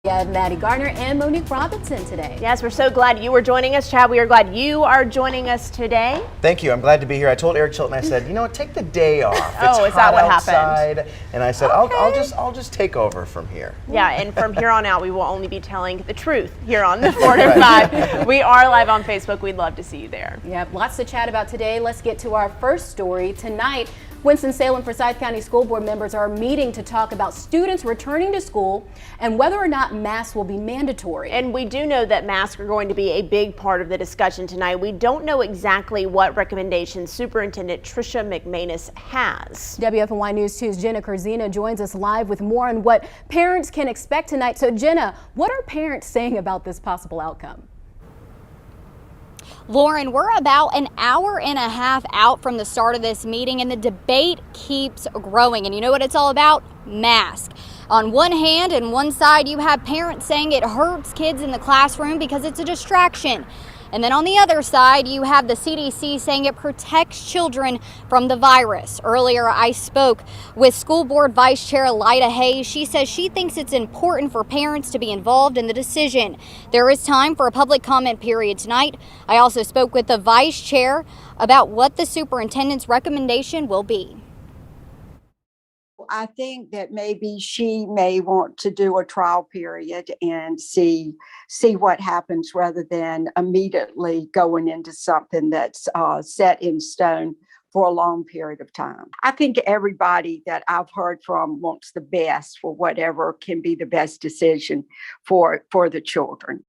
had Maddie Gardner and Monique Robinson today. Yes, we're so glad you were joining us, Chad. We are glad you are joining us today. Thank you. I'm glad to be here. I told Eric Chilton, I said, you know what, take the day off. Oh, it's is that hot what outside. happened? And I said, okay. I'll just take over from here. Yeah, and from here on out, we will only be telling the truth here on the 4 to 5. We are live on Facebook. We'd love to see you there. Yep, lots to chat about today. Let's get to our first story tonight. Winston-Salem Forsyth County School Board members are meeting to talk about students returning to school and whether or not masks will be mandatory. And we do know that masks are going to be a big part of the discussion tonight. We don't know exactly what recommendations Superintendent Tricia McManus has. WFNY News 2's Jenna Kurzina joins us live with more on what parents can expect tonight. So Jenna, what are parents saying about this possible outcome? Lauren, we're about an hour and a half out from the start of this meeting, and the debate keeps growing. And you know what it's all about? Mask. On one hand and one side, you have parents saying it hurts kids in the classroom because it's a distraction. And then on the other side, you have the CDC saying it protects children from the virus. Earlier, I spoke with School Board Vice Chair Lyda Hayes. She says she thinks it's important for parents to be involved in the decision. There is time for a public comment period tonight. I also spoke with the Vice Chair about what the superintendent's recommendation will be. I think that maybe she may want to do a trial period and see what happens rather than immediately going into something that's set in stone for a long period of time. I think everybody that I've heard from wants the best for whatever can be the best decision for the children.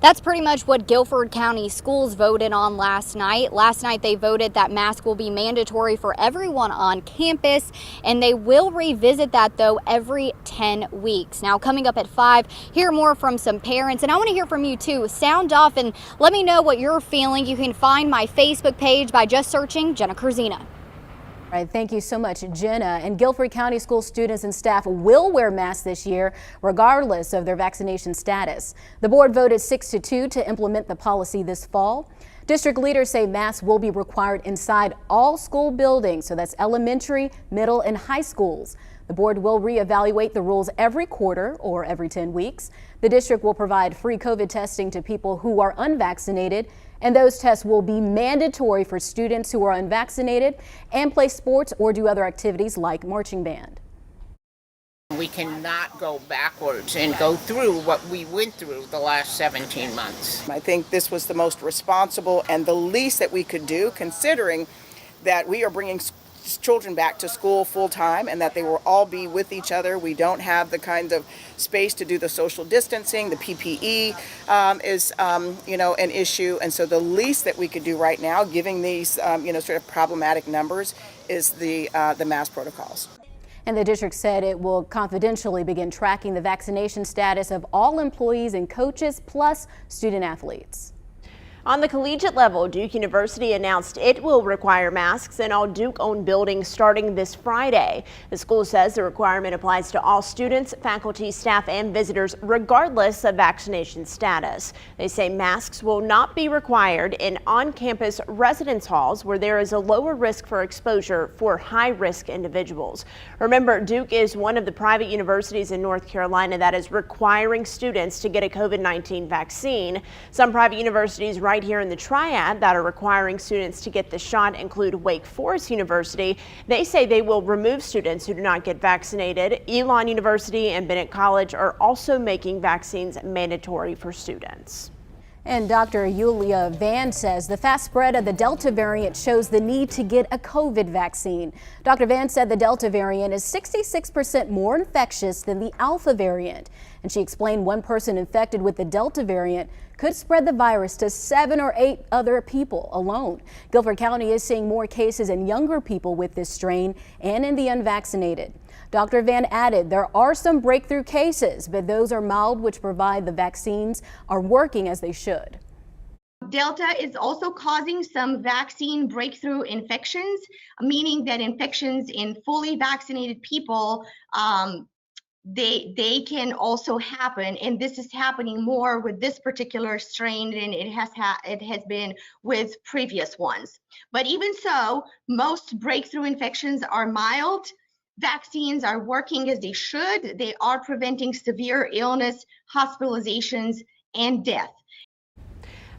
That's pretty much what Guilford County Schools voted on last night. Last night they voted that masks will be mandatory for everyone on campus, and they will revisit that though every 10 weeks. Now coming up at 5, hear more from some parents, and I want to hear from you too. Sound off and let me know what you're feeling. You can find my Facebook page by just searching Jenna Kurzina. All right, thank you so much, Jenna. And Guilford County School students and staff will wear masks this year, regardless of their vaccination status. The board voted 6-2 to implement the policy this fall. District leaders say masks will be required inside all school buildings, so that's elementary, middle, and high schools. The board will reevaluate the rules every quarter or every 10 weeks. The district will provide free COVID testing to people who are unvaccinated, and those tests will be mandatory for students who are unvaccinated and play sports or do other activities like marching band. We cannot go backwards and go through what we went through the last 17 months. I think this was the most responsible and the least that we could do, considering that we are bringing children back to school full time and that they will all be with each other. We don't have the kind of space to do the social distancing. The PPE is an issue, and so the least that we could do right now, giving these sort of problematic numbers, is the mask protocols. And the district said it will confidentially begin tracking the vaccination status of all employees and coaches, plus student athletes. On the collegiate level, Duke University announced it will require masks in all Duke-owned buildings starting this Friday. The school says the requirement applies to all students, faculty, staff, and visitors, regardless of vaccination status. They say masks will not be required in on-campus residence halls where there is a lower risk for exposure for high-risk individuals. Remember, Duke is one of the private universities in North Carolina that is requiring students to get a COVID-19 vaccine. Some private universities right here in the TRIAD that are requiring students to get the shot include Wake Forest University. They say they will remove students who do not get vaccinated. Elon University and Bennett College are also making vaccines mandatory for students. And Dr. Yulia Van says the fast spread of the Delta variant shows the need to get a COVID vaccine. Dr. Van said the Delta variant is 66% more infectious than the Alpha variant. And she explained one person infected with the Delta variant could spread the virus to 7 or 8 other people alone. Guilford County is seeing more cases in younger people with this strain and in the unvaccinated. Dr. Van added there are some breakthrough cases, but those are mild, which provide the vaccines are working as they should. Delta is also causing some vaccine breakthrough infections, meaning that infections in fully vaccinated people, they can also happen, and this is happening more with this particular strain than it has been with previous ones. But even so, most breakthrough infections are mild. Vaccines are working as they should. They are preventing severe illness, hospitalizations, and death.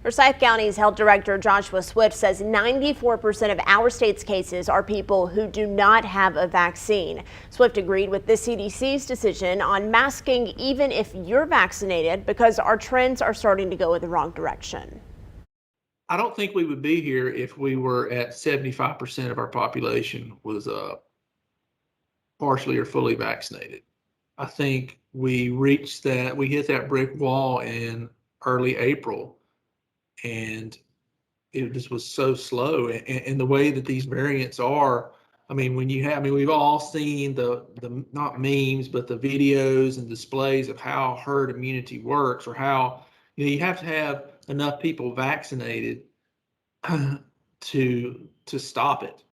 Forsyth County's Health Director Joshua Swift says 94% of our state's cases are people who do not have a vaccine. Swift agreed with the CDC's decision on masking even if you're vaccinated because our trends are starting to go in the wrong direction. I don't think we would be here if we were at 75% of our population was partially or fully vaccinated. I think we hit that brick wall in early April. And it just was so slow. And the way that these variants are, we've all seen the not memes, but the videos and displays of how herd immunity works, or how, you have to have enough people vaccinated to stop it.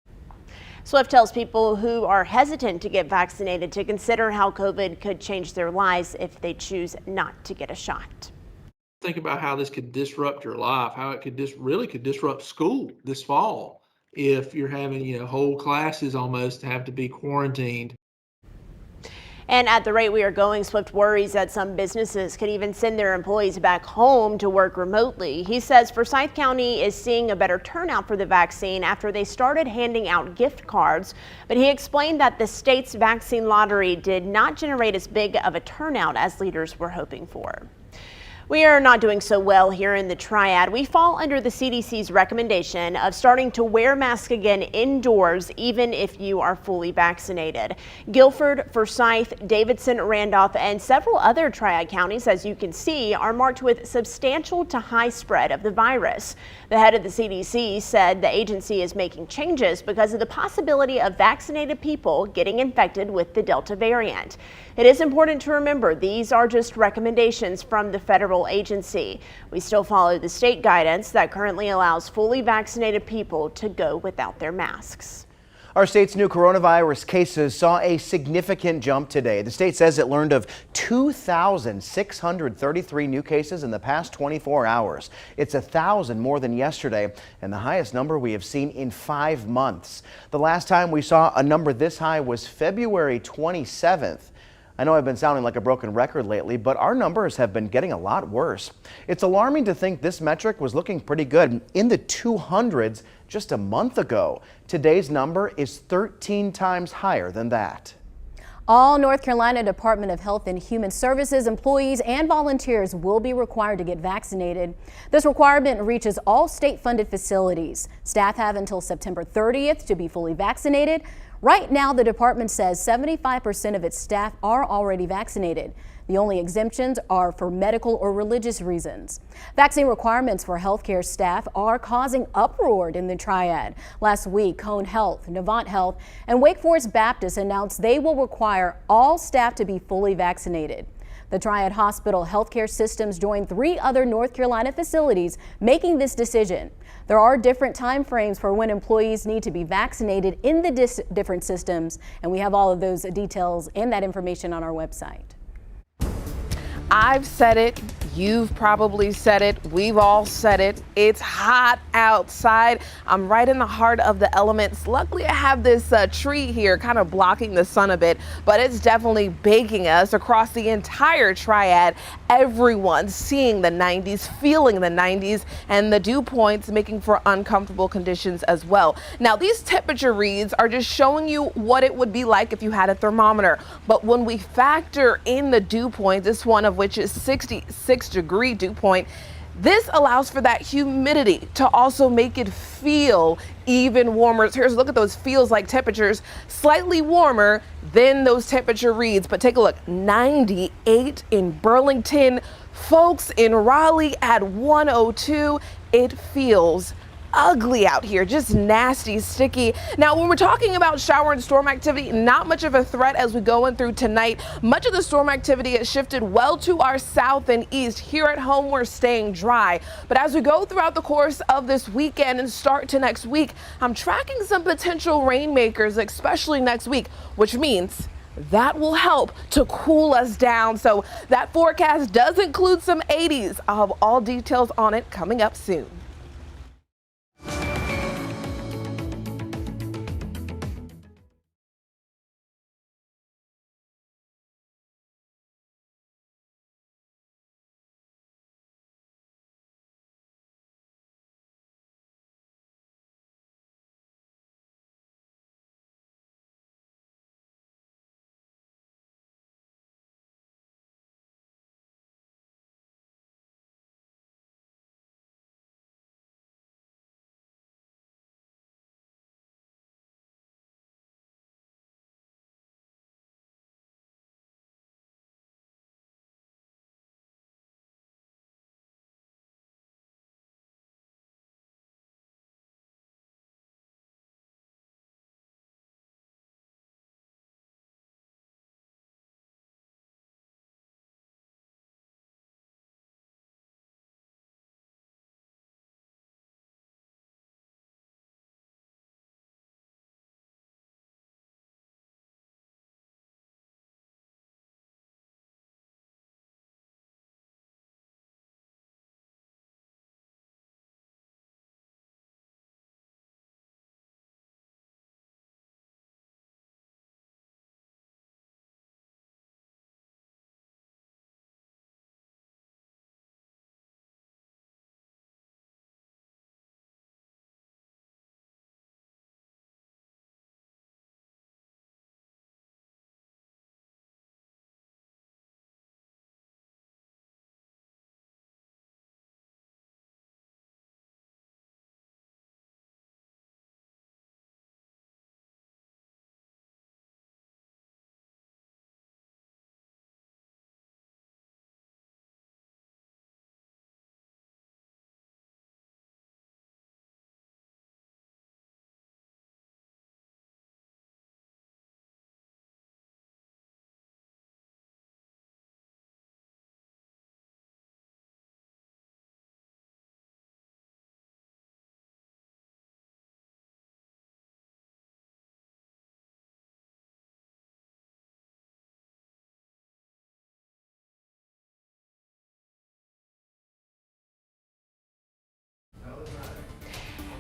Swift tells people who are hesitant to get vaccinated to consider how COVID could change their lives if they choose not to get a shot. Think about how this could disrupt your life, how it could disrupt school this fall if you're having, whole classes almost have to be quarantined. And at the rate we are going, Swift worries that some businesses could even send their employees back home to work remotely. He says Forsyth County is seeing a better turnout for the vaccine after they started handing out gift cards. But he explained that the state's vaccine lottery did not generate as big of a turnout as leaders were hoping for. We are not doing so well here in the Triad. We fall under the CDC's recommendation of starting to wear masks again indoors, even if you are fully vaccinated. Guilford, Forsyth, Davidson, Randolph, and several other Triad counties, as you can see, are marked with substantial to high spread of the virus. The head of the CDC said the agency is making changes because of the possibility of vaccinated people getting infected with the Delta variant. It is important to remember these are just recommendations from the federal agency. We still follow the state guidance that currently allows fully vaccinated people to go without their masks. Our state's new coronavirus cases saw a significant jump today. The state says it learned of 2,633 new cases in the past 24 hours. It's 1,000 more than yesterday and the highest number we have seen in 5 months. The last time we saw a number this high was February 27th. I know I've been sounding like a broken record lately, but our numbers have been getting a lot worse. It's alarming to think this metric was looking pretty good in the 200s just a month ago. Today's number is 13 times higher than that. All North Carolina Department of Health and Human Services employees and volunteers will be required to get vaccinated. This requirement reaches all state-funded facilities. Staff have until September 30th to be fully vaccinated. Right now, the department says 75% of its staff are already vaccinated. The only exemptions are for medical or religious reasons. Vaccine requirements for healthcare staff are causing uproar in the Triad. Last week, Cone Health, Navant Health, and Wake Forest Baptist announced they will require all staff to be fully vaccinated. The Triad Hospital healthcare systems joined 3 other North Carolina facilities making this decision. There are different time frames for when employees need to be vaccinated in the different systems, and we have all of those details and that information on our website. I've said it. You've probably said it. We've all said it. It's hot outside. I'm right in the heart of the elements. Luckily, I have this tree here kind of blocking the sun a bit, but it's definitely baking us across the entire Triad. Everyone's seeing the 90s, feeling the 90s, and the dew points making for uncomfortable conditions as well. Now, these temperature reads are just showing you what it would be like if you had a thermometer. But when we factor in the dew point, this one of which is 66-degree dew point, this allows for that humidity to also make it feel even warmer. So here's a look at those feels like temperatures, slightly warmer than those temperature reads. But take a look, 98 in Burlington, folks in Raleigh at 102. It feels ugly out here, just nasty, sticky. Now, when we're talking about shower and storm activity, not much of a threat as we go in through tonight. Much of the storm activity has shifted well to our south and east. Here at home, we're staying dry. But as we go throughout the course of this weekend and start to next week, I'm tracking some potential rainmakers, especially next week, which means that will help to cool us down. So that forecast does include some 80s. I'll have all details on it coming up soon.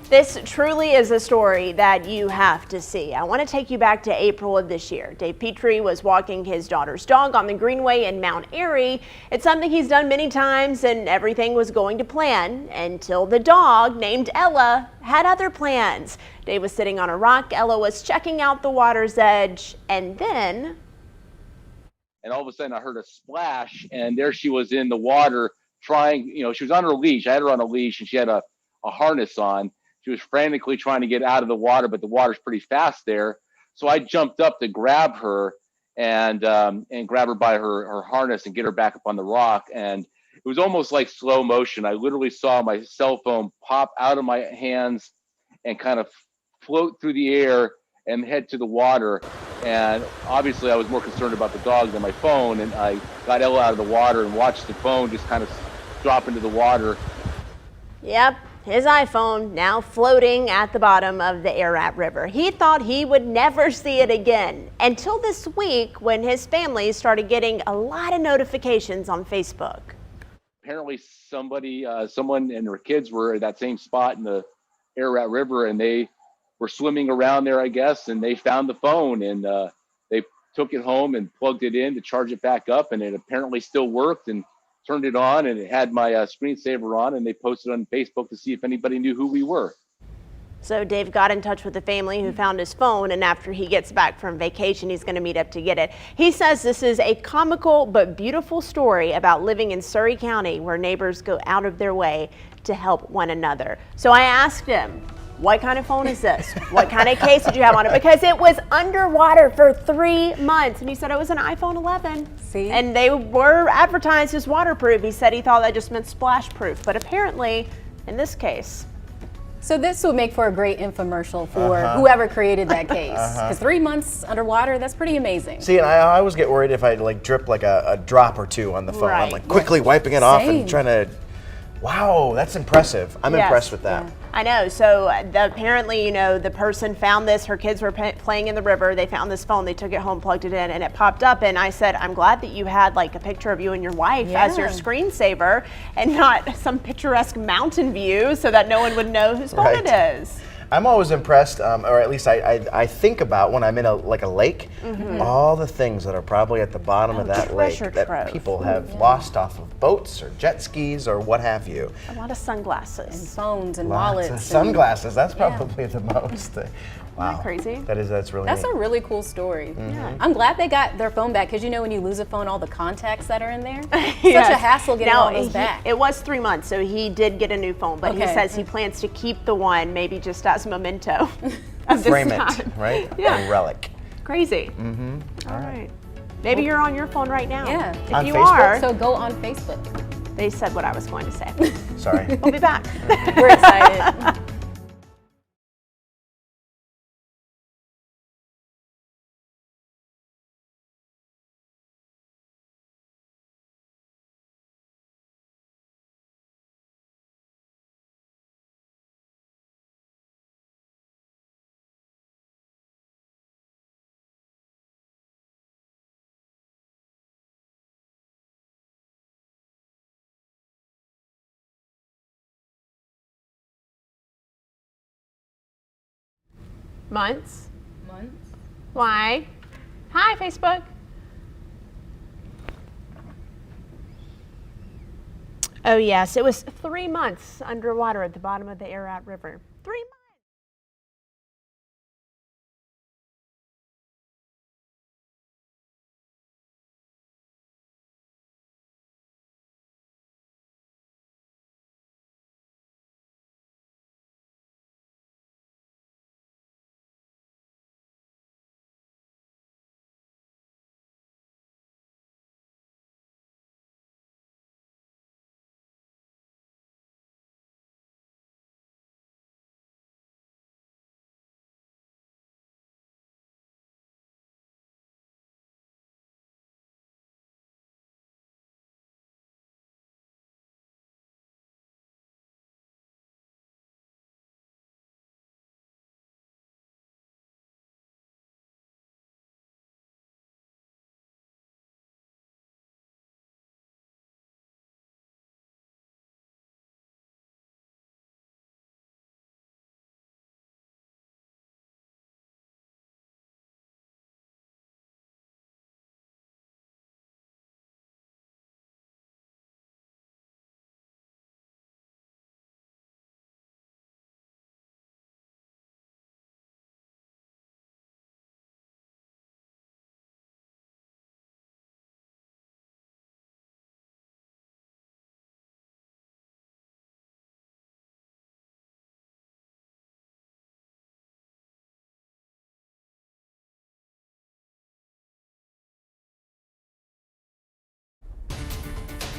This truly is a story that you have to see. I want to take you back to April of this year. Dave Petrie was walking his daughter's dog on the Greenway in Mount Airy. It's something he's done many times and everything was going to plan until the dog, named Ella, had other plans. Dave was sitting on a rock, Ella was checking out the water's edge, and then... And all of a sudden I heard a splash, and there she was in the water trying, she was on her leash. I had her on a leash and she had a harness on. She was frantically trying to get out of the water, but the water's pretty fast there. So I jumped up to grab her and grab her by her harness and get her back up on the rock. And it was almost like slow motion. I literally saw my cell phone pop out of my hands and kind of float through the air and head to the water. And obviously I was more concerned about the dog than my phone. And I got Ella out of the water and watched the phone just kind of drop into the water. Yep. His iPhone now floating at the bottom of the AIRY River. He thought he would never see it again until this week when his family started getting a lot of notifications on Facebook. Apparently someone and their kids were at that same spot in the AIRY River, and they were swimming around there, I guess, and they found the phone, and they took it home and plugged it in to charge it back up, and it apparently still worked, and turned it on, and it had my screensaver on, and they posted on Facebook to see if anybody knew who we were. So Dave got in touch with the family who found his phone, and after he gets back from vacation, he's going to meet up to get it. He says this is a comical but beautiful story about living in Surry County, where neighbors go out of their way to help one another. So I asked him, what kind of phone is this? What kind of case did you have on it? Because it was underwater for 3 months. And he said it was an iPhone 11. See? And they were advertised as waterproof. He said he thought that just meant splash proof. But apparently, in this case. So this would make for a great infomercial for whoever created that case. Because 3 months underwater, that's pretty amazing. See, and I always get worried if I drip like a drop or two on the phone. Right. I'm like quickly wiping it off and trying to, wow, that's impressive. I'm impressed with that. Yeah. I know. So apparently, the person found this. Her kids were playing in the river. They found this phone. They took it home, plugged it in, and it popped up. And I said, I'm glad that you had like a picture of you and your wife as your screensaver and not some picturesque mountain view so that no one would know whose phone it is. I'm always impressed, or at least I think about when I'm in a lake, all the things that are probably at the bottom of that lake that people have lost off of boats or jet skis or what have you. A lot of sunglasses. And phones and Lots wallets. of sunglasses, that's probably the most. Wow. Isn't that crazy? That's really That's neat. a really cool story. I'm glad they got their phone back, because when you lose a phone, all the contacts that are in there, such a hassle getting all those back. It was 3 months, so he did get a new phone, but he says he plans to keep the one, maybe just as a memento of this Frame time. it, right? Yeah. A relic. Crazy. All right. Maybe you're on your phone right now. Yeah. If On you Facebook? are, So go on Facebook. they said what I was going to say. Sorry. We'll be back. We're excited. Months. Why? Hi, Facebook. Oh, yes. It was 3 months underwater at the bottom of the AIRY River. 3 months.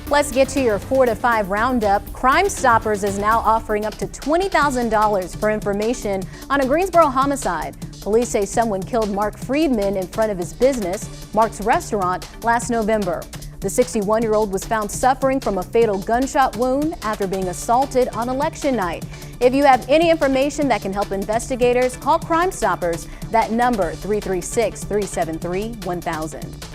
Let's get to your 4 to 5 roundup. Crime Stoppers is now offering up to $20,000 for information on a Greensboro homicide. Police say someone killed Mark Friedman in front of his business, Mark's Restaurant, last November. The 61-year-old was found suffering from a fatal gunshot wound after being assaulted on election night. If you have any information that can help investigators, call Crime Stoppers. That number, 336-373-1000.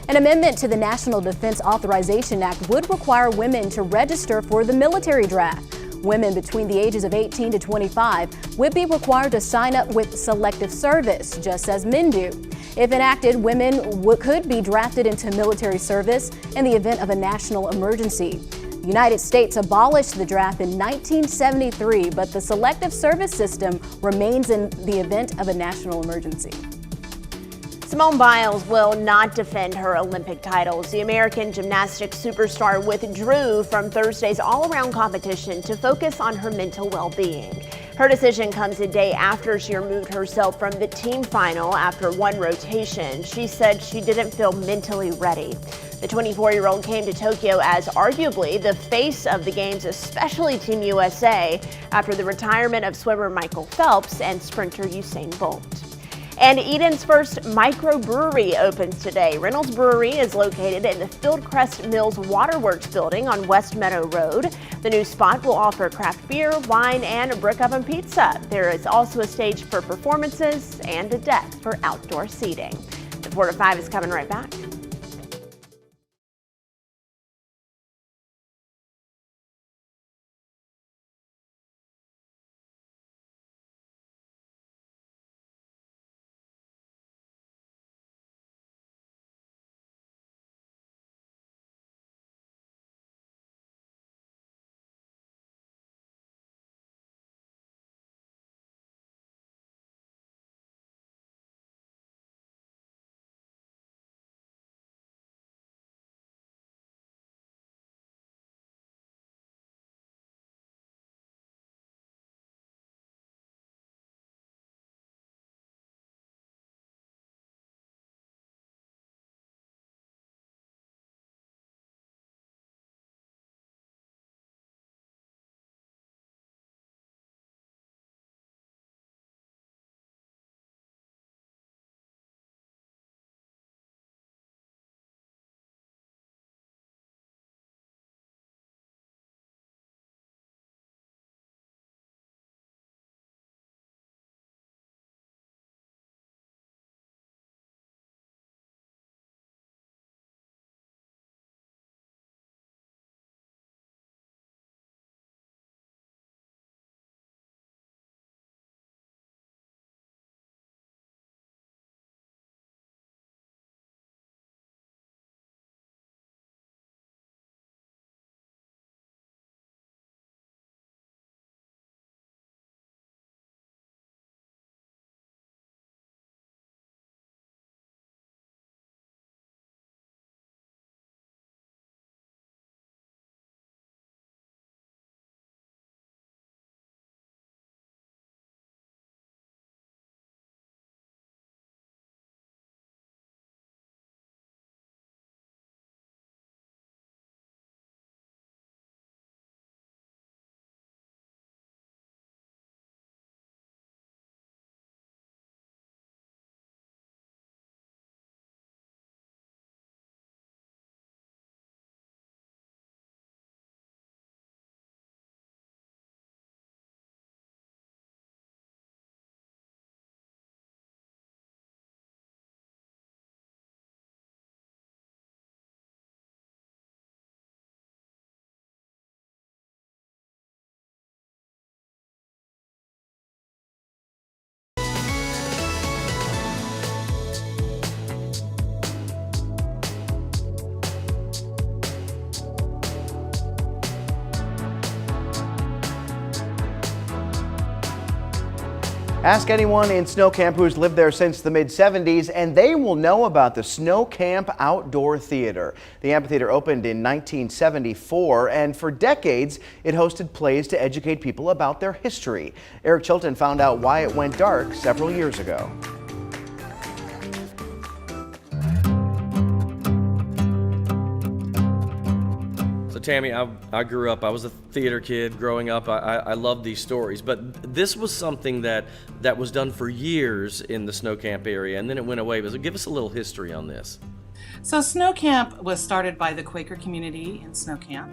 An amendment to the National Defense Authorization Act would require women to register for the military draft. Women between the ages of 18 to 25 would be required to sign up with selective service, just as men do. If enacted, women could be drafted into military service in the event of a national emergency. The United States abolished the draft in 1973, but the selective service system remains in the event of a national emergency. Simone Biles will not defend her Olympic titles. The American gymnastics superstar withdrew from Thursday's all-around competition to focus on her mental well-being. Her decision comes a day after she removed herself from the team final after one rotation. She said she didn't feel mentally ready. The 24-year-old came to Tokyo as arguably the face of the games, especially Team USA, after the retirement of swimmer Michael Phelps and sprinter Usain Bolt. And Eden's first microbrewery opens today. Reynolds Brewery is located in the Fieldcrest Mills Waterworks building on West Meadow Road. The new spot will offer craft beer, wine, and a brick oven pizza. There is also a stage for performances and a deck for outdoor seating. The 4 to 5 is coming right back. Ask anyone in Snow Camp who's lived there since the mid-70s and they will know about the Snow Camp Outdoor Theater. The amphitheater opened in 1974 and for decades it hosted plays to educate people about their history. Eric Chilton found out why it went dark several years ago. So Tammy, I grew up, I was a theater kid growing up. I loved these stories, but this was something that was done for years in the snow camp area, and then it went away. But give us a little history on this. So Snow Camp was started by the Quaker community in Snow Camp,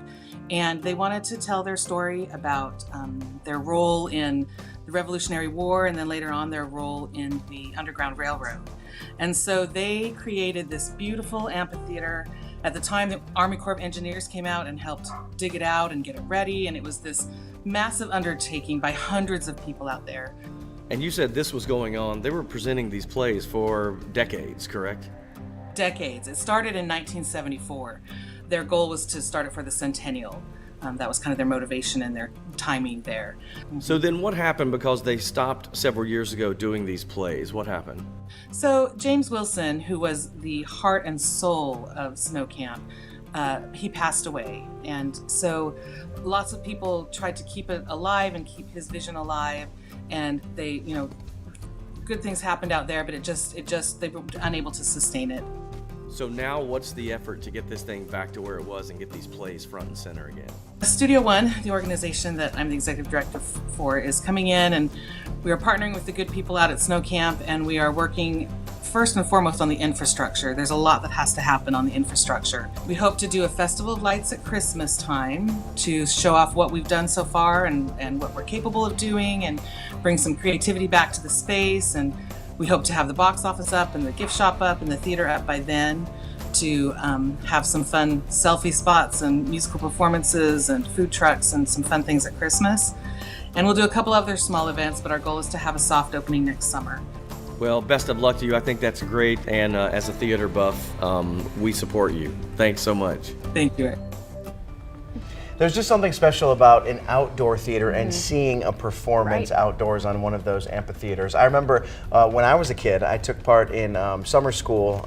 and they wanted to tell their story about their role in the Revolutionary War, and then later on their role in the Underground Railroad. And so they created this beautiful amphitheater. At the time, the Army Corps of Engineers came out and helped dig it out and get it ready, and it was this massive undertaking by hundreds of people out there. And you said this was going on, they were presenting these plays for decades, correct? Decades. It started in 1974. Their goal was to start it for the centennial. That was kind of their motivation and their timing there. So then what happened, because they stopped several years ago doing these plays? What happened? So James Wilson, who was the heart and soul of Snow Camp, he passed away. And so lots of people tried to keep it alive and keep his vision alive. And they, good things happened out there, but they were unable to sustain it. So now what's the effort to get this thing back to where it was and get these plays front and center again? Studio One, the organization that I'm the executive director for, is coming in, and we are partnering with the good people out at Snow Camp, and we are working first and foremost on the infrastructure. There's a lot that has to happen on the infrastructure. We hope to do a festival of lights at Christmas time to show off what we've done so far and what we're capable of doing, and bring some creativity back to the space. And we hope to have the box office up and the gift shop up and the theater up by then, to have some fun selfie spots and musical performances and food trucks and some fun things at Christmas. And we'll do a couple other small events, but our goal is to have a soft opening next summer. Well, best of luck to you. I think that's great. And as a theater buff, we support you. Thanks so much. Thank you. There's just something special about an outdoor theater and seeing a performance outdoors on one of those amphitheaters. I remember when I was a kid, I took part in summer school,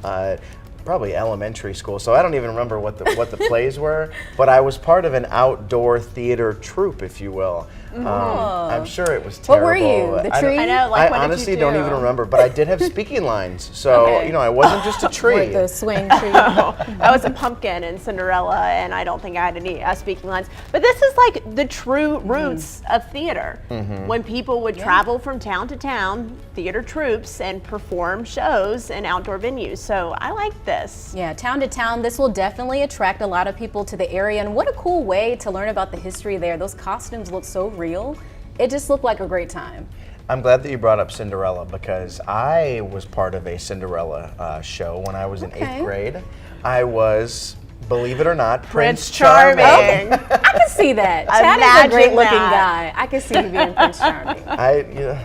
probably elementary school, so I don't even remember what the plays were, but I was part of an outdoor theater troupe, if you will. I'm sure it was terrible. What were you? The tree? I know, I honestly don't even remember, but I did have speaking lines, so I wasn't just a tree. Like the swing tree. I was a pumpkin in Cinderella, and I don't think I had any speaking lines. But this is like the true roots of theater. When people would travel from town to town, theater troupes, and perform shows in outdoor venues. So I like this. Yeah, town to town, this will definitely attract a lot of people to the area. And what a cool way to learn about the history there. Those costumes look so real. It just looked like a great time. I'm glad that you brought up Cinderella, because I was part of a Cinderella show when I was in 8th grade. I was, believe it or not, Prince Charming. I can see that. Chad is a great looking guy. I can see you being Prince Charming.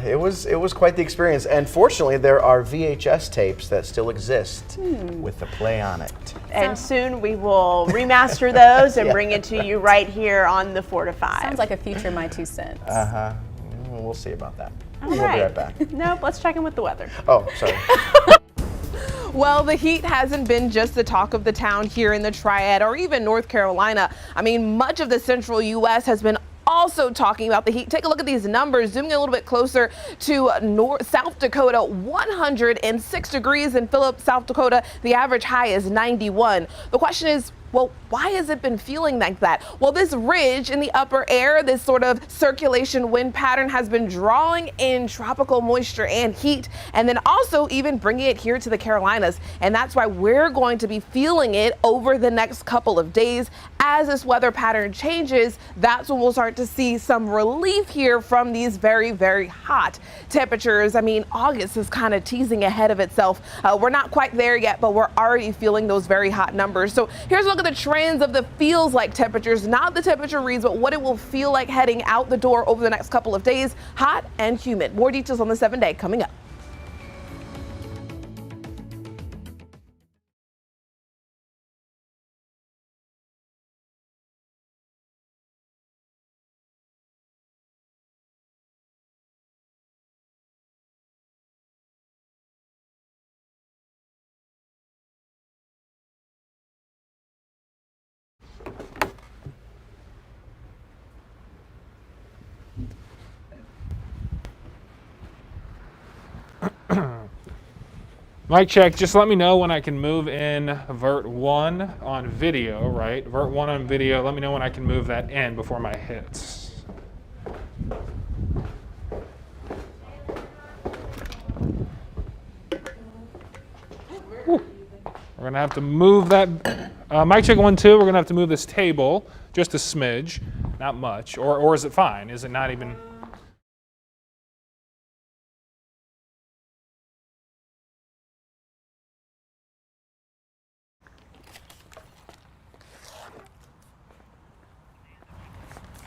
It was quite the experience, and fortunately there are VHS tapes that still exist with the play on it. And soon we will remaster those and bring it to you right here on the 4 to 5. Sounds like a future My Two Cents. We'll see about that. All We'll be right back. Nope, let's check in with the weather. Oh, sorry. Well, the heat hasn't been just the talk of the town here in the Triad or even North Carolina. I mean, much of the central U.S. has been also talking about the heat. Take a look at these numbers, zooming a little bit closer to South Dakota, 106 degrees in Phillips, South Dakota. The average high is 91. The question is, well, why has it been feeling like that? Well, this ridge in the upper air, this sort of circulation wind pattern, has been drawing in tropical moisture and heat, and then also even bringing it here to the Carolinas. And that's why we're going to be feeling it over the next couple of days. As this weather pattern changes, that's when we'll start to see some relief here from these very, very hot temperatures. I mean, August is kind of teasing ahead of itself. We're not quite there yet, but we're already feeling those very hot numbers. So here's a look at the trends of the feels like temperatures, not the temperature reads, but what it will feel like heading out the door over the next couple of days. Hot and humid. More details on the 7-day coming up. Mic check, just let me know when I can move in vert 1 on video, right? Vert 1 on video, let me know when I can move that in before my hits. Woo. We're gonna have to move that, mic check 1, 2, we're gonna have to move this table just a smidge, not much, or is it fine? Is it not even?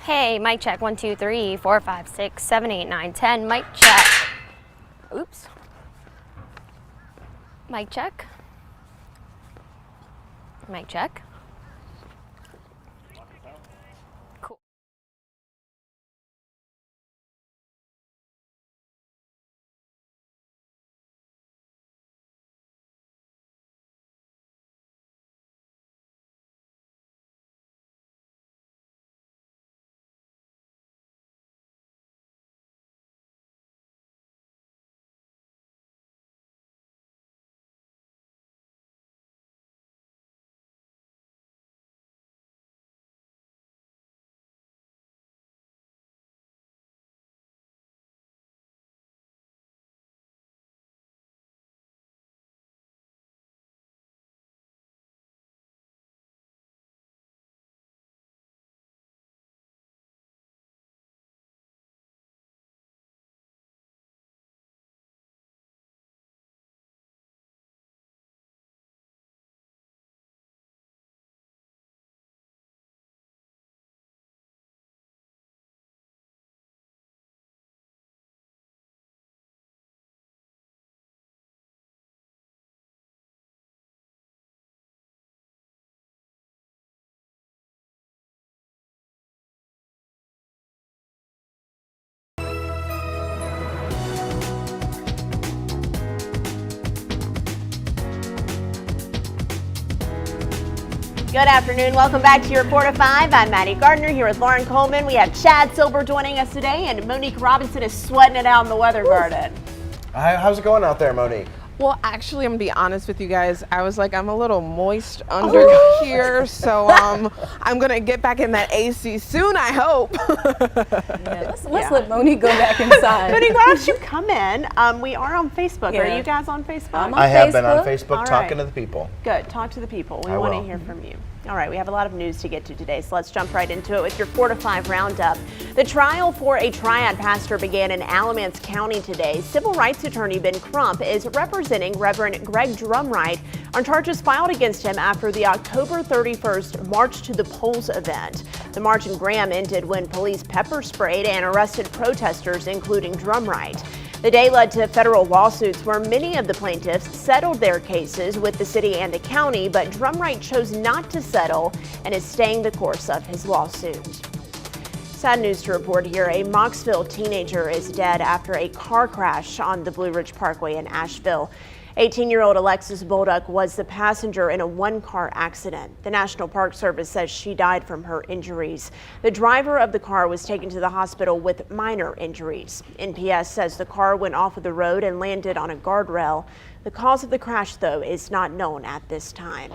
Hey, mic check, 1, 2, 3, 4, 5, 6, 7, 8, 9, 10, mic check. Oops. Mic check. Mic check. Cool. Good afternoon. Welcome back to your 4 to 5. I'm Maddie Gardner here with Lauren Coleman. We have Chad Silver joining us today, and Monique Robinson is sweating it out in the weather garden. How's it going out there, Monique? Well, actually, I'm gonna be honest with you guys. I was like, I'm a little moist under here, so I'm gonna get back in that AC soon, I hope. Let's let Monique go back inside. Monique, why don't you come in? We are on Facebook. Yeah. Are you guys on Facebook? I have been on Facebook All talking right. to the people. Good. Talk to the people. We I want to will. hear from you. All right, we have a lot of news to get to today, so let's jump right into it with your 4 to 5 roundup. The trial for a TRIAD pastor began in Alamance County today. Civil rights attorney Ben Crump is representing Reverend Greg DRUMWRIGHT on charges filed against him after the October 31st March to the Polls event. The march in Graham ended when police pepper sprayed and arrested protesters, including DRUMWRIGHT. The day led to federal lawsuits where many of the plaintiffs settled their cases with the city and the county, but DRUMWRIGHT chose not to settle and is staying the course of his lawsuit. Sad news to report here. A MOCKSVILLE teenager is dead after a car crash on the Blue Ridge Parkway in Asheville. 18-year-old Alexis Bolduc was the passenger in a one-car accident. The National Park Service says she died from her injuries. The driver of the car was taken to the hospital with minor injuries. NPS says the car went off of the road and landed on a guardrail. The cause of the crash, though, is not known at this time.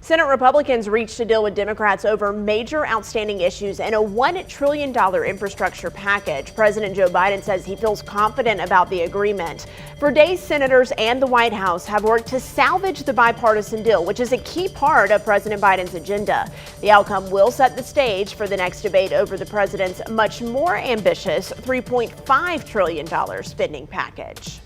Senate Republicans reached a deal with Democrats over major outstanding issues and a $1 trillion infrastructure package. President Joe Biden says he feels confident about the agreement. For days, senators and the White House have worked to salvage the bipartisan deal, which is a key part of President Biden's agenda. The outcome will set the stage for the next debate over the president's much more ambitious $3.5 trillion spending package.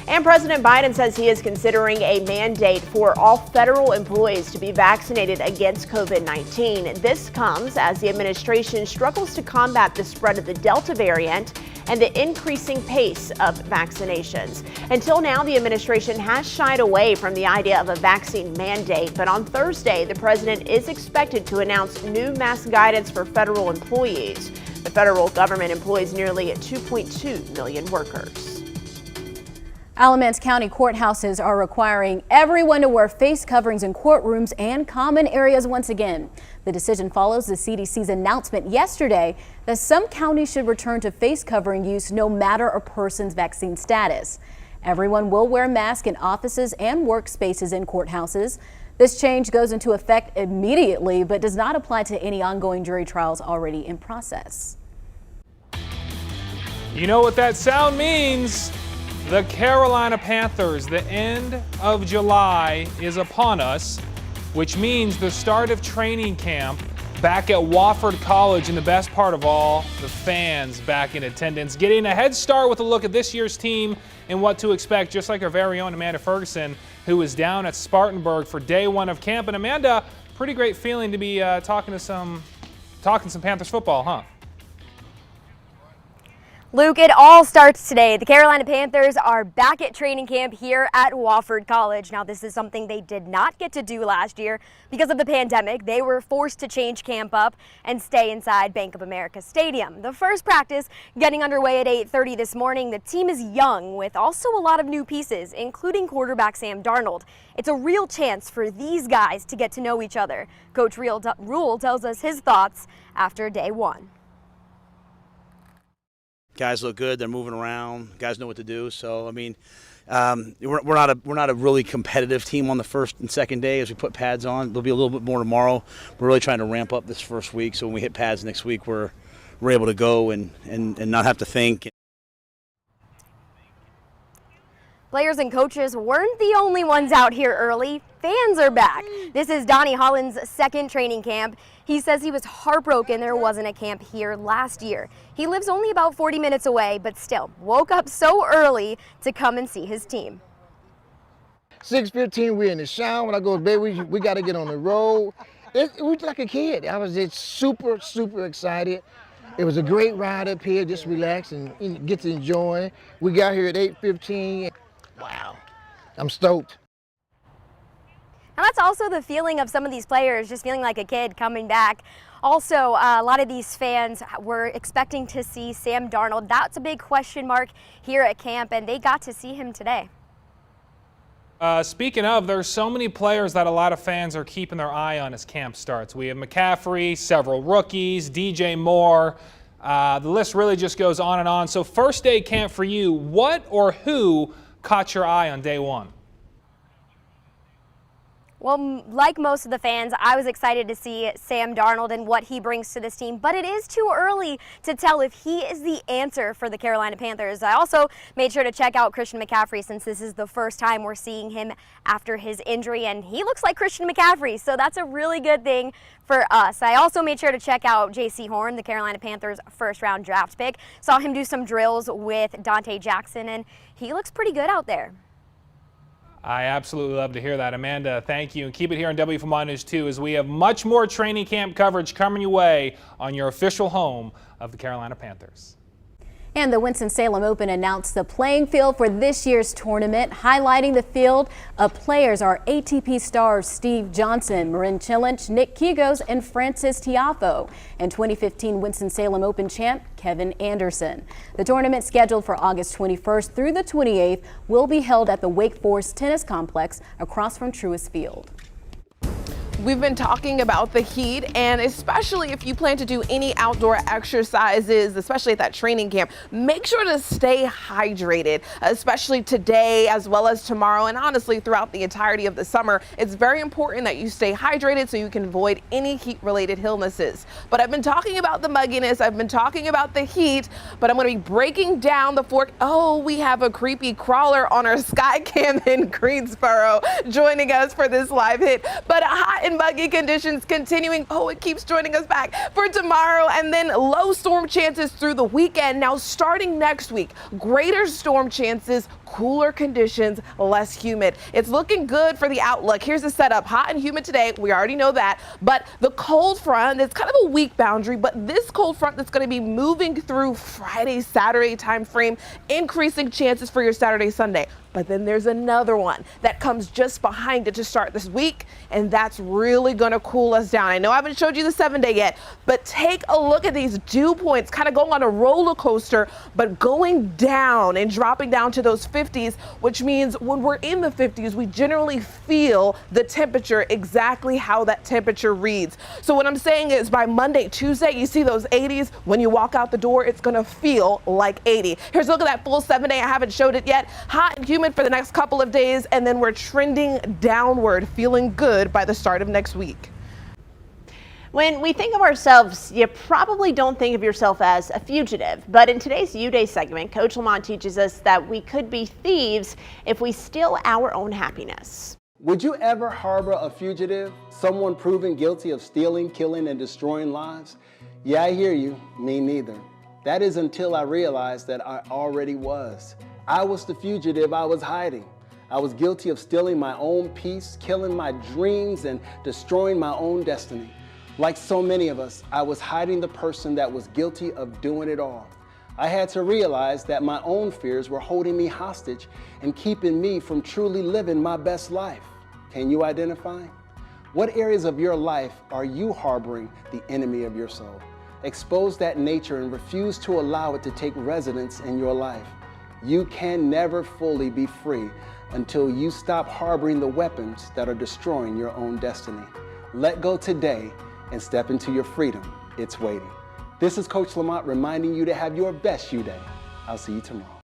And President Biden says he is considering a mandate for all federal employees to be vaccinated against COVID-19. This comes as the administration struggles to combat the spread of the Delta variant and the increasing pace of vaccinations. Until now, the administration has shied away from the idea of a vaccine mandate, but on Thursday, the president is expected to announce new mask guidance for federal employees. The federal government employs nearly 2.2 million workers. Alamance County courthouses are requiring everyone to wear face coverings in courtrooms and common areas once again. The decision follows the CDC's announcement yesterday that some counties should return to face covering use no matter a person's vaccine status. Everyone will wear masks in offices and workspaces in courthouses. This change goes into effect immediately, but does not apply to any ongoing jury trials already in process. You know what that sound means? The Carolina Panthers, the end of July is upon us, which means the start of training camp back at Wofford College, and the best part of all, the fans back in attendance, getting a head start with a look at this year's team and what to expect, just like our very own Amanda Ferguson, who was down at Spartanburg for day one of camp. And Amanda, pretty great feeling to be talking some Panthers football, huh? Luke, it all starts today. The Carolina Panthers are back at training camp here at Wofford College. Now, this is something they did not get to do last year because of the pandemic. They were forced to change camp up and stay inside Bank of America Stadium. The first practice getting underway at 8:30 this morning. The team is young with also a lot of new pieces, including quarterback Sam Darnold. It's a real chance for these guys to get to know each other. Coach Rule tells us his thoughts after day one. Guys look good. They're moving around. Guys know what to do. So I mean, we're not a really competitive team on the first and second day. As we put pads on, there'll be a little bit more tomorrow. We're really trying to ramp up this first week. So when we hit pads next week, we're able to go and not have to think. Players and coaches weren't the only ones out here early. Fans are back. This is Donnie Holland's second training camp. He says he was heartbroken there wasn't a camp here last year. He lives only about 40 minutes away, but still woke up so early to come and see his team. 6:15, we're in the shower. When I go to bed, we got to get on the road. It was like a kid. I was just super excited. It was a great ride up here, just relax and get to enjoy. We got here at 8:15. Wow, I'm stoked. And that's also the feeling of some of these players, just feeling like a kid coming back. Also, a lot of these fans were expecting to see Sam Darnold. That's a big question mark here at camp, and they got to see him today. Speaking of, there's so many players that a lot of fans are keeping their eye on as camp starts. We have McCaffrey, several rookies, DJ Moore. The list really just goes on and on. So first day camp for you, what or who caught your eye on day one? Well, like most of the fans, I was excited to see Sam Darnold and what he brings to this team, but it is too early to tell if he is the answer for the Carolina Panthers. I also made sure to check out Christian McCaffrey since this is the first time we're seeing him after his injury, and he looks like Christian McCaffrey, so that's a really good thing for us. I also made sure to check out J.C. Horn, the Carolina Panthers' first-round draft pick. Saw him do some drills with Dante Jackson, and he looks pretty good out there. I absolutely love to hear that. Amanda, thank you. And keep it here on WFMI News 2 as we have much more training camp coverage coming your way on your official home of the Carolina Panthers. And the Winston-Salem Open announced the playing field for this year's tournament. Highlighting the field of players are ATP stars Steve Johnson, Marin Cilic, Nick Kyrgios, and Frances Tiafoe, and 2015 Winston-Salem Open champ Kevin Anderson. The tournament, scheduled for August 21st through the 28th, will be held at the Wake Forest Tennis Complex across from Truist Field. We've been talking about the heat, and especially if you plan to do any outdoor exercises, especially at that training camp, make sure to stay hydrated, especially today as well as tomorrow, and honestly throughout the entirety of the summer. It's very important that you stay hydrated so you can avoid any heat-related illnesses. But I've been talking about the mugginess, I've been talking about the heat, but I'm going to be breaking down the fork. Oh, we have a creepy crawler on our sky cam in Greensboro joining us for this live hit. But hot and muggy conditions continuing. Oh, it keeps joining us back for tomorrow, and then low storm chances through the weekend. Now starting next week, greater storm chances, cooler conditions, less humid. It's looking good for the outlook. Here's the setup. Hot and humid today. We already know that. But the cold front, it's kind of a weak boundary, but this cold front that's going to be moving through Friday, Saturday time frame, increasing chances for your Saturday, Sunday. But then there's another one that comes just behind it to start this week, and that's really going to cool us down. I know I haven't showed you the 7-day yet, but take a look at these dew points kind of going on a roller coaster, but going down and dropping down to those 50s, which means when we're in the 50s, we generally feel the temperature exactly how that temperature reads. So what I'm saying is by Monday, Tuesday, you see those 80s. When you walk out the door, it's gonna feel like 80. Here's a look at that full 7 day. I haven't showed it yet. Hot and humid for the next couple of days, and then we're trending downward, feeling good by the start of next week. When we think of ourselves, you probably don't think of yourself as a fugitive. But in today's YOUDAY segment, Coach Lamont teaches us that we could be thieves if we steal our own happiness. Would you ever harbor a fugitive, someone proven guilty of stealing, killing, and destroying lives? Yeah, I hear you. Me neither. That is until I realized that I already was. I was the fugitive I was hiding. I was guilty of stealing my own peace, killing my dreams, and destroying my own destiny. Like so many of us, I was hiding the person that was guilty of doing it all. I had to realize that my own fears were holding me hostage and keeping me from truly living my best life. Can you identify? What areas of your life are you harboring the enemy of your soul? Expose that nature and refuse to allow it to take residence in your life. You can never fully be free until you stop harboring the weapons that are destroying your own destiny. Let go today and step into your freedom. It's waiting. This is Coach Lamont reminding you to have your best YOUDAY. I'll see you tomorrow.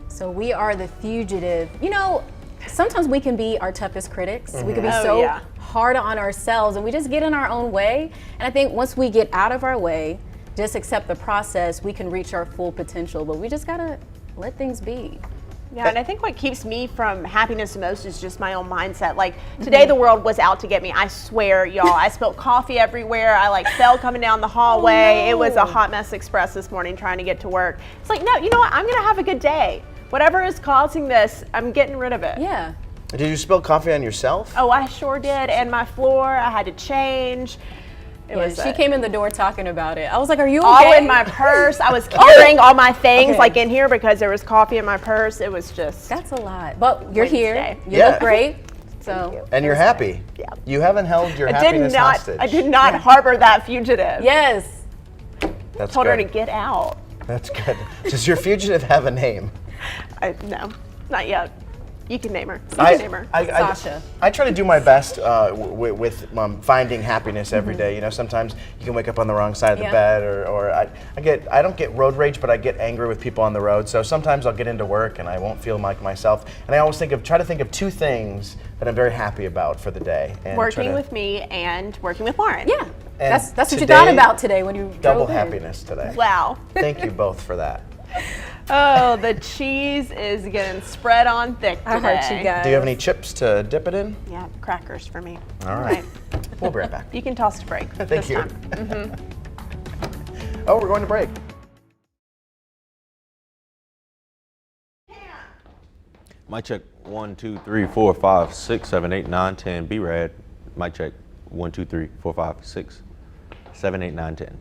So we are the fugitive. You know, sometimes we can be our toughest critics. We can be Oh, so yeah. hard on ourselves and we just get in our own way. And I think once we get out of our way, just accept the process, we can reach our full potential, but we just gotta let things be. Yeah, and I think what keeps me from happiness the most is just my own mindset. Like today the world was out to get me. I swear, y'all. I spilled coffee everywhere. I like fell coming down the hallway. It was a hot mess express this morning trying to get to work. It's like, no, you know what? I'm gonna have a good day. Whatever is causing this, I'm getting rid of it. Yeah. Did you spill coffee on yourself? Oh, I sure did. And my floor, I had to change. She came in the door talking about it. I was like, are you okay? All in my purse. I was carrying all my things like in here because there was coffee in my purse. It was just. That's a lot. But you're here. You Yeah. look great. So. And you're happy. Yeah. You haven't held your happiness hostage. I did not harbor that fugitive. Yes. That's Told her to good. get out. That's good. Does your fugitive have a name? No, not yet. You can name her. Sasha. I try to do my best with finding happiness every day. You know, sometimes you can wake up on the wrong side of the bed, or I don't get road rage, but I get angry with people on the road. So sometimes I'll get into work and I won't feel like myself. And I always try to think of two things that I'm very happy about for the day. And working with me and working with Lauren. Yeah. And That's what you thought about today when you double drove in. happiness today. Wow. Thank you both for that. Oh, the cheese is getting spread on thick today. I heard you guys. Do you have any chips to dip it in? Yeah, crackers for me. All right. We'll be right back. You can toss to break. Thank you. Mm-hmm. Oh, we're going to break. Mic check 1, 2, 3, 4, 5, 6, 7, 8, 9, 10. B-Rad. Mic check 1, 2, 3, 4, 5, 6, 7, 8, 9, 10.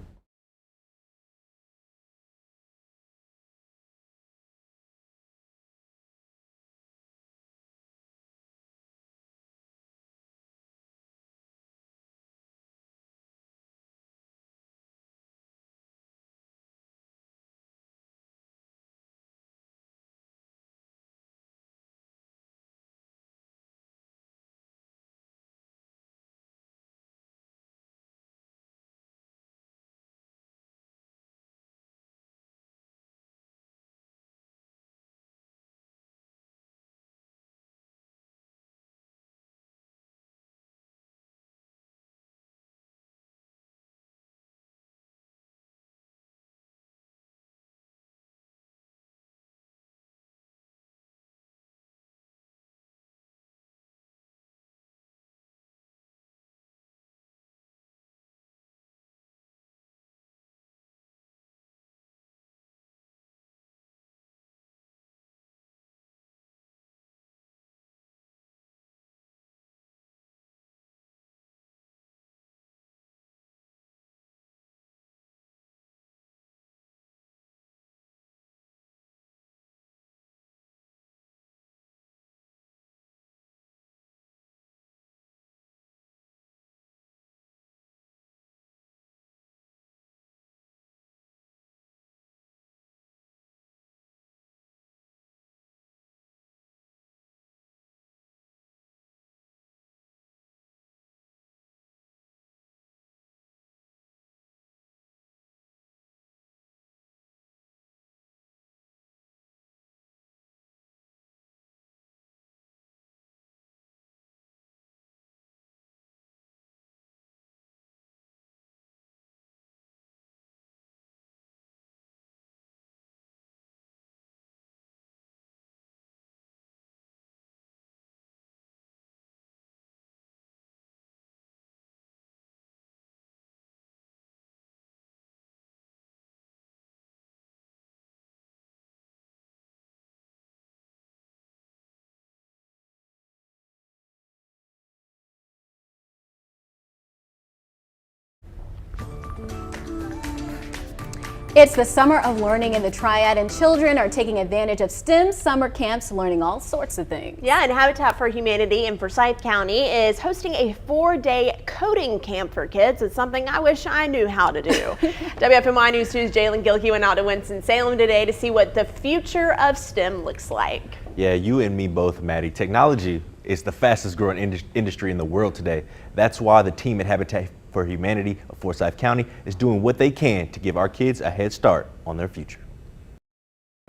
It's the summer of learning in the Triad, and children are taking advantage of STEM summer camps, learning all sorts of things. Yeah, and Habitat for Humanity in Forsyth County is hosting a 4-day coding camp for kids. It's something I wish I knew how to do. WFMY News 2's Jalen Gilkey went out to Winston-Salem today to see what the future of STEM looks like. Yeah, you and me both, Maddie. Technology is the fastest growing industry in the world today. That's why the team at Habitat for Humanity of Forsyth County is doing what they can to give our kids a head start on their future.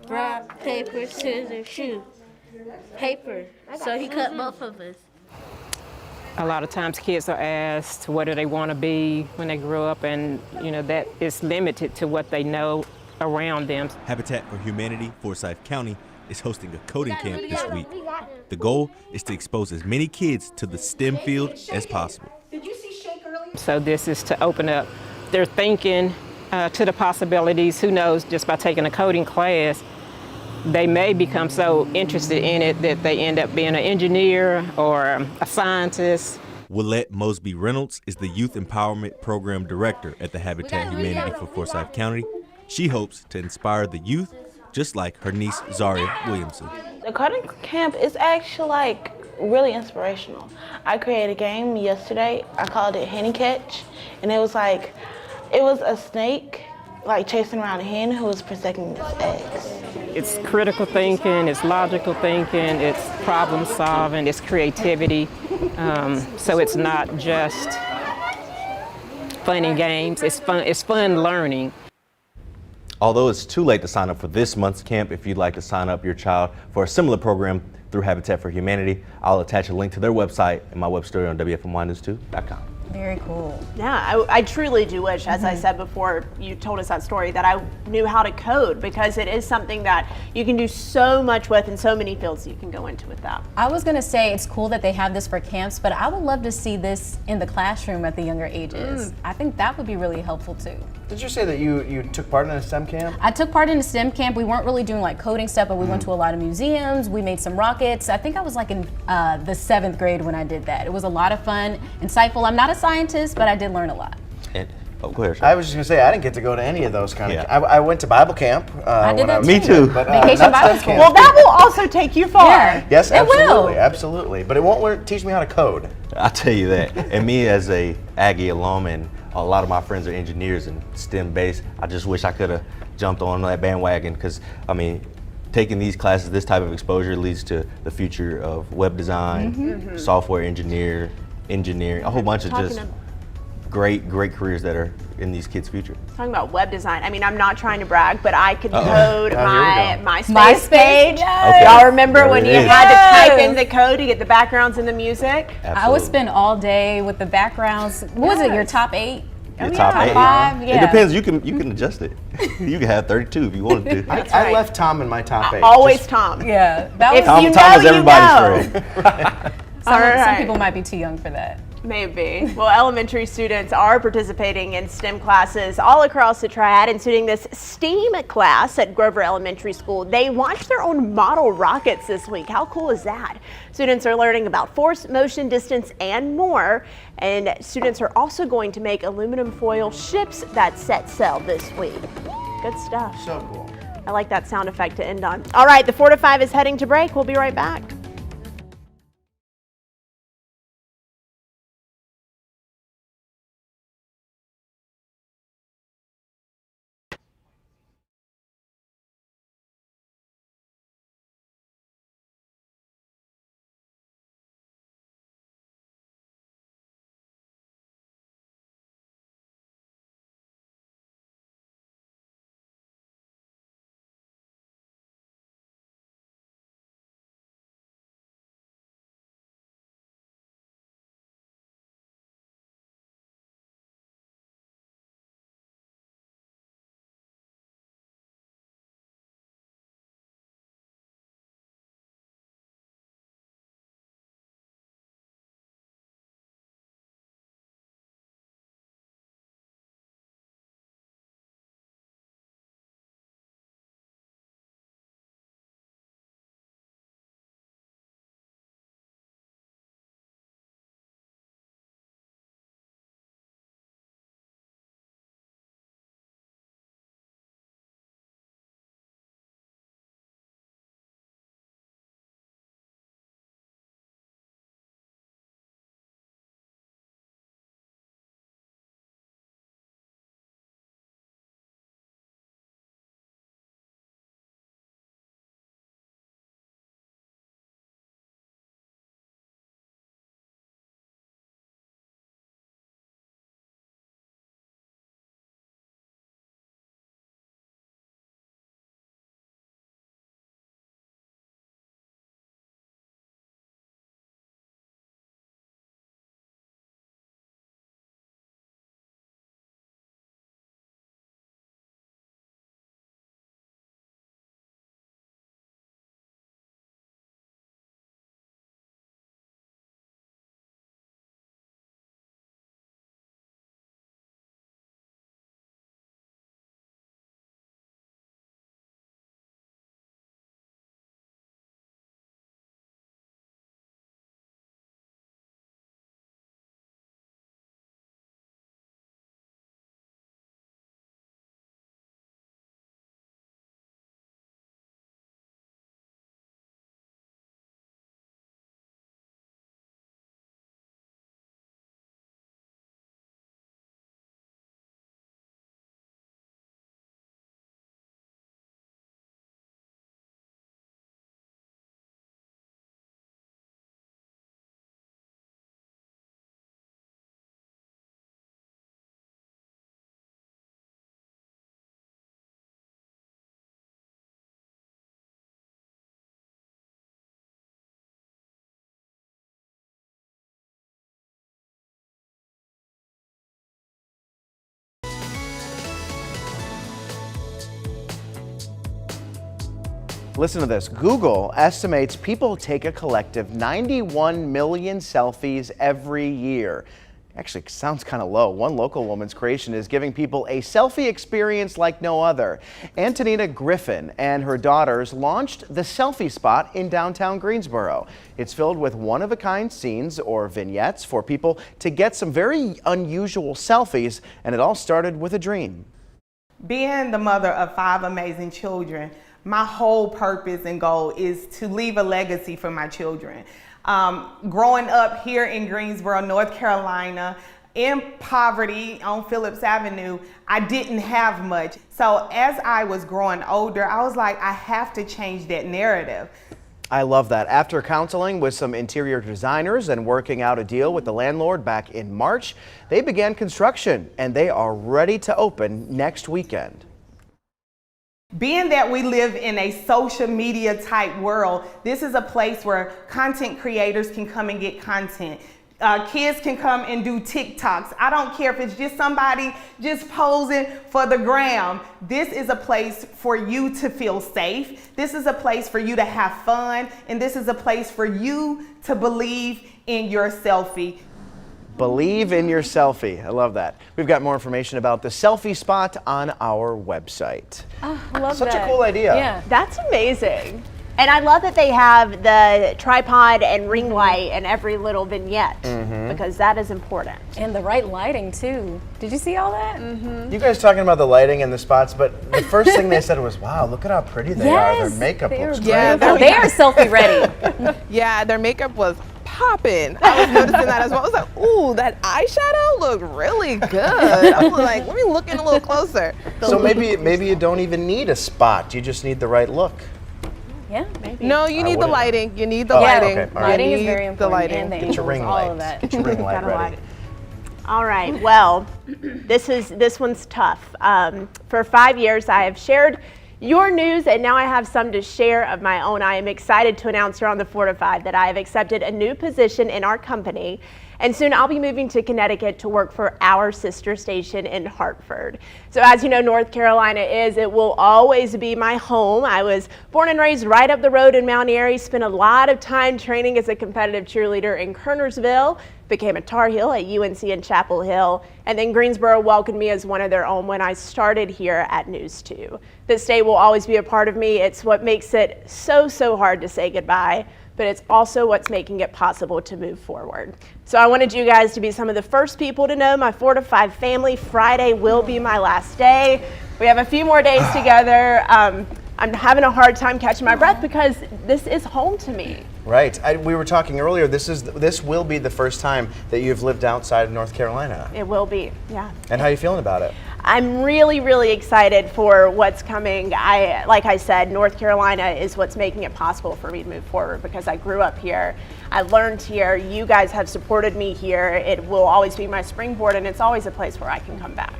Rock, paper, scissors, shoot. Paper. So he cut both of us. A lot of times kids are asked what do they want to be when they grow up, and that is limited to what they know around them. Habitat for Humanity Forsyth County is hosting a coding camp this week. The goal is to expose as many kids to the STEM field as possible. So this is to open up their thinking to the possibilities. Who knows, just by taking a coding class, they may become so interested in it that they end up being an engineer or a scientist. Willette Mosby Reynolds is the Youth Empowerment Program Director at the Habitat Humanity for Forsyth County. She hopes to inspire the youth, just like her niece Zaria Williamson. The coding camp is actually really inspirational. I created a game yesterday. I called it Henny Catch, and it was a snake chasing around a hen who was protecting its eggs. It's critical thinking, it's logical thinking, it's problem solving, it's creativity. So it's not just fun and games, it's fun learning. Although it's too late to sign up for this month's camp, if you'd like to sign up your child for a similar program through Habitat for Humanity, I'll attach a link to their website in my web story on WFMYnews2.com. Very cool. Yeah, I truly do wish, as I said before you told us that story, that I knew how to code, because it is something that you can do so much with and so many fields you can go into with that. I was going to say it's cool that they have this for camps, but I would love to see this in the classroom at the younger ages. I think that would be really helpful too. Did you say that you took part in a STEM camp? I took part in a STEM camp. We weren't really doing coding stuff, but we went to a lot of museums. We made some rockets. I think I was in the 7th grade when I did that. It was a lot of fun, insightful. I'm not a scientist, but I did learn a lot. And, go ahead, I was just going to say, I didn't get to go to any of those kind of I went to Bible camp. I did that Me too. But, Vacation Bible School. Well, that will also take you far. Yeah. Yes, It absolutely, will. absolutely. But it won't teach me how to code. I'll tell you that. And me as a Aggie alum, and a lot of my friends are engineers and STEM based, I just wish I could have jumped on that bandwagon, because taking these classes, this type of exposure leads to the future of web design, software engineering, a whole bunch of just great careers that are in these kids' future. Talking about web design, I'm not trying to brag, but I could code my MySpace MySpace page. yes. Y'all remember when you is. had to type in the code to get the backgrounds and the music? I would spend all day with the backgrounds. What was it, your top 8? Your top 8. 5? Yeah. It depends. You can adjust it. You can have 32 if you wanted to. I left Tom in my top 8. Always Tom. Yeah. That was, Tom is everybody's friend. some people might be too young for that. Maybe. Well, elementary students are participating in STEM classes all across the Triad, including this STEAM class at Grover Elementary School. They launched their own model rockets this week. How cool is that? Students are learning about force, motion, distance, and more. And students are also going to make aluminum foil ships that set sail this week. Good stuff. So cool. I like that sound effect to end on. All right, the 4 to 5 is heading to break. We'll be right back. Listen to this. Google estimates people take a collective 91 million selfies every year. Actually, sounds kind of low. One local woman's creation is giving people a selfie experience like no other. Antonina Griffin and her daughters launched the Selfie Spot in downtown Greensboro. It's filled with one-of-a-kind scenes or vignettes for people to get some very unusual selfies, and it all started with a dream. Being the mother of 5 amazing children, my whole purpose and goal is to leave a legacy for my children. Growing up here in Greensboro, North Carolina, in poverty on Phillips Avenue, I didn't have much. So as I was growing older, I was like, I have to change that narrative. I love that. After counseling with some interior designers and working out a deal with the landlord back in March, they began construction and they are ready to open next weekend. Being that we live in a social media type world, this is a place where content creators can come and get content. Kids can come and do TikToks. I don't care if it's just somebody just posing for the gram. This is a place for you to feel safe. This is a place for you to have fun. And this is a place for you to believe in your selfie. Believe in your selfie. I love that. We've got more information about the Selfie Spot on our website. Oh, I love Such that. a cool idea. Yeah, that's amazing. And I love that they have the tripod and ring light in every little vignette because that is important. And the right lighting too. Did you see all that? You guys talking about the lighting and the spots, but the first thing they said was, wow, look at how pretty they are. Their makeup looks great. Yeah, they are selfie ready. Yeah, their makeup was popping. I was noticing that as well. I was like, ooh, that eyeshadow looked really good. I was like, let me look in a little closer. So maybe you don't even need a spot. You just need the right look. Yeah, maybe. No, you need the lighting. You need the Oh, lighting. okay. All right. Lighting is You very need important. The lighting. And the Get your angles, ring all light. of that. Get your ring light Gotta ready. All right, well, this one's tough. For 5 years, I have shared your news, and now I have some to share of my own. I am excited to announce here on the 4 to 5 that I have accepted a new position in our company, and soon I'll be moving to Connecticut to work for our sister station in Hartford. So as you know, North Carolina it will always be my home. I was born and raised right up the road in Mount Airy, spent a lot of time training as a competitive cheerleader in Kernersville, became a Tar Heel at UNC in Chapel Hill, and then Greensboro welcomed me as one of their own when I started here at News 2. This state will always be a part of me. It's what makes it so hard to say goodbye, but it's also what's making it possible to move forward. So I wanted you guys to be some of the first people to know my 4 to 5 family. Friday will be my last day. We have a few more days together. I'm having a hard time catching my breath because this is home to me. Right. We were talking earlier, this will be the first time that you've lived outside of North Carolina. It will be, yeah. And how are you feeling about it? I'm really excited for what's coming. Like I said, North Carolina is what's making it possible for me to move forward because I grew up here. I learned here. You guys have supported me here. It will always be my springboard, and it's always a place where I can come back.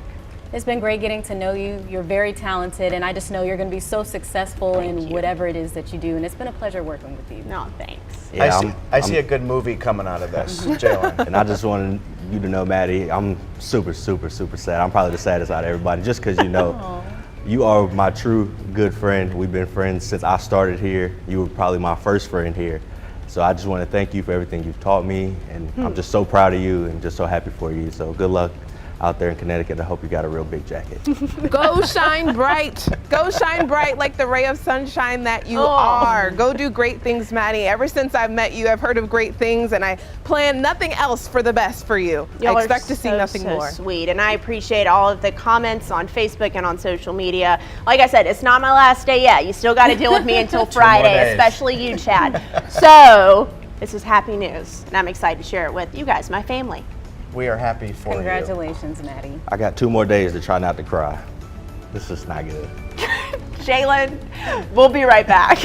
It's been great getting to know you. You're very talented, and I just know you're going to be so successful in whatever it is that you do, and it's been a pleasure working with you. No, thanks. Yeah, I see a good movie coming out of this, Jalen. And I just wanted you to know, Maddie, I'm super sad. I'm probably the saddest out of everybody, just because you are my true good friend. We've been friends since I started here. You were probably my first friend here. So I just want to thank you for everything you've taught me, and I'm just so proud of you and just so happy for you. So good luck out there in Connecticut. I hope you got a real big jacket. Go shine bright. Go shine bright like the ray of sunshine that you are. Go do great things, Maddie. Ever since I've met you, I've heard of great things, and I plan nothing else for the best for you. I expect to see nothing more. Sweet, and I appreciate all of the comments on Facebook and on social media. Like I said, it's not my last day yet. You still got to deal with me until Friday, especially you, Chad. So this is happy news, and I'm excited to share it with you guys, my family. We are happy for Congratulations, Maddie. I got 2 more days to try not to cry. This is not good. Jalen, we'll be right back.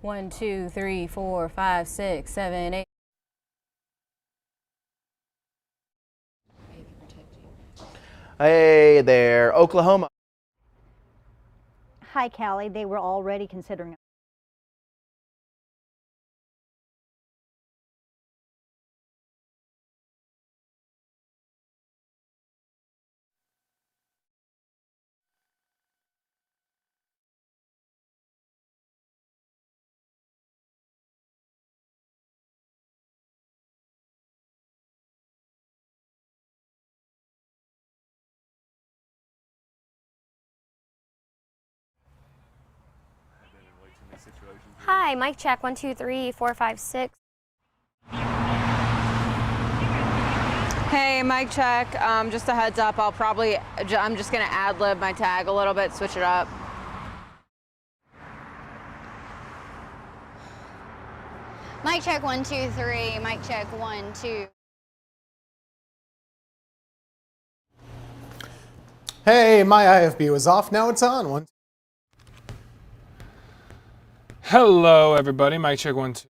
1, 2, 3, 4, 5, 6, 7, 8. Hey there, Oklahoma. Hi, Callie. They were already considering. Hi, mic check, 1, 2, 3, 4, 5, 6. Hey, mic check. Just a heads up, I'm just gonna ad-lib my tag a little bit, switch it up. Mic check, 1, 2, 3. Mic check, 1, 2. Hey, my IFB was off, now it's on. Hello, everybody. Mic check 1, 2.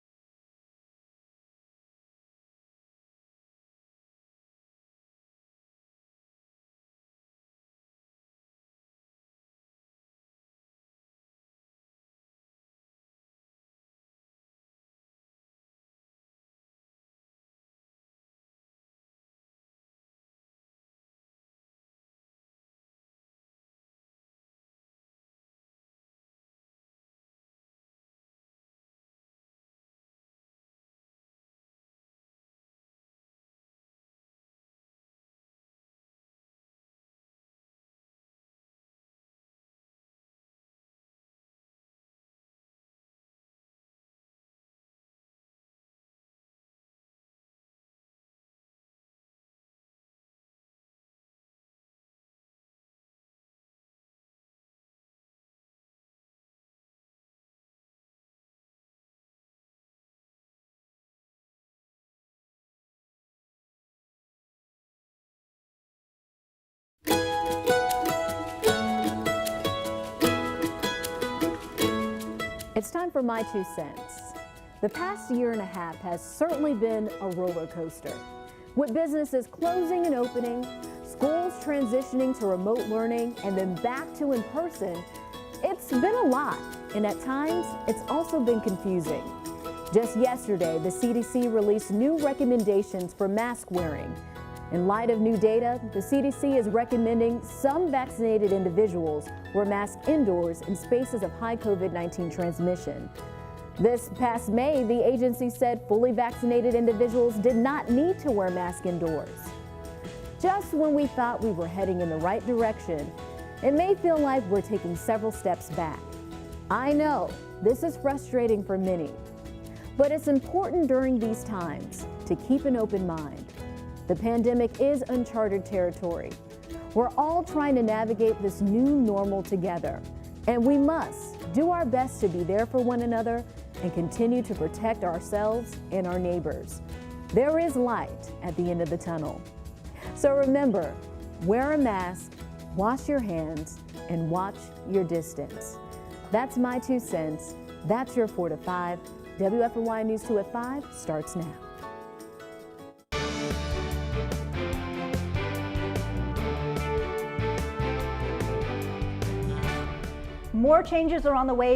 It's time for my 2 cents. The past year and a half has certainly been a roller coaster. With businesses closing and opening, schools transitioning to remote learning, and then back to in-person, it's been a lot, and at times, it's also been confusing. Just yesterday, the CDC released new recommendations for mask wearing. In light of new data, the CDC is recommending some vaccinated individuals wear masks indoors in spaces of high COVID-19 transmission. This past May, the agency said fully vaccinated individuals did not need to wear masks indoors. Just when we thought we were heading in the right direction, it may feel like we're taking several steps back. I know this is frustrating for many, but it's important during these times to keep an open mind. The pandemic is uncharted territory. We're all trying to navigate this new normal together, and we must do our best to be there for one another and continue to protect ourselves and our neighbors. There is light at the end of the tunnel. So remember, wear a mask, wash your hands, and watch your distance. That's my 2 cents. That's your 4 to 5. WFNY News 2 at 5 starts now. More changes are on the way